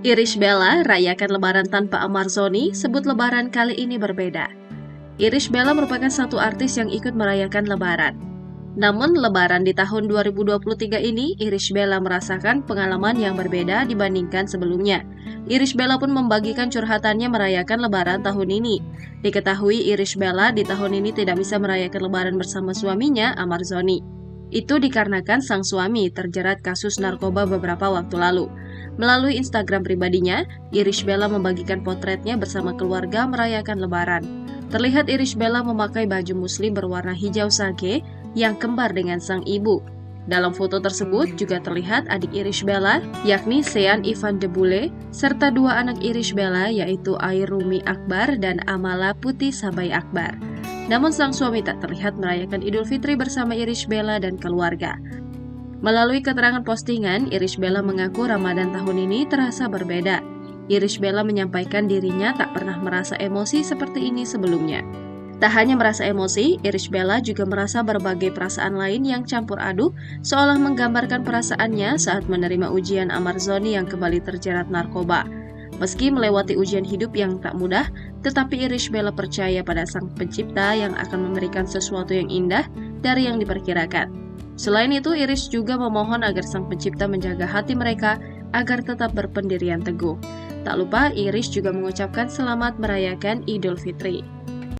Irish Bella rayakan lebaran tanpa Amar Zoni, sebut lebaran kali ini berbeda. Irish Bella merupakan satu artis yang ikut merayakan lebaran. Namun lebaran di tahun 2023 ini, Irish Bella merasakan pengalaman yang berbeda dibandingkan sebelumnya. Irish Bella pun membagikan curhatannya merayakan lebaran tahun ini. Diketahui Irish Bella di tahun ini tidak bisa merayakan lebaran bersama suaminya, Amar Zoni. Itu dikarenakan sang suami terjerat kasus narkoba beberapa waktu lalu. Melalui Instagram pribadinya, Irish Bella membagikan potretnya bersama keluarga merayakan lebaran. Terlihat Irish Bella memakai baju muslim berwarna hijau sage yang kembar dengan sang ibu. Dalam foto tersebut juga terlihat adik Irish Bella, yakni Sean Ivan Debule, serta dua anak Irish Bella yaitu Airumi Akbar dan Amala Putih Sabai Akbar. Namun sang suami tak terlihat merayakan Idul Fitri bersama Irish Bella dan keluarga. Melalui keterangan postingan, Irish Bella mengaku Ramadan tahun ini terasa berbeda. Irish Bella menyampaikan dirinya tak pernah merasa emosi seperti ini sebelumnya. Tak hanya merasa emosi, Irish Bella juga merasa berbagai perasaan lain yang campur aduk, seolah menggambarkan perasaannya saat menerima ujian Amar Zoni yang kembali terjerat narkoba. Meski melewati ujian hidup yang tak mudah, tetapi Irish Bella percaya pada Sang Pencipta yang akan memberikan sesuatu yang indah dari yang diperkirakan. Selain itu, Irish juga memohon agar Sang Pencipta menjaga hati mereka agar tetap berpendirian teguh. Tak lupa, Irish juga mengucapkan selamat merayakan Idul Fitri.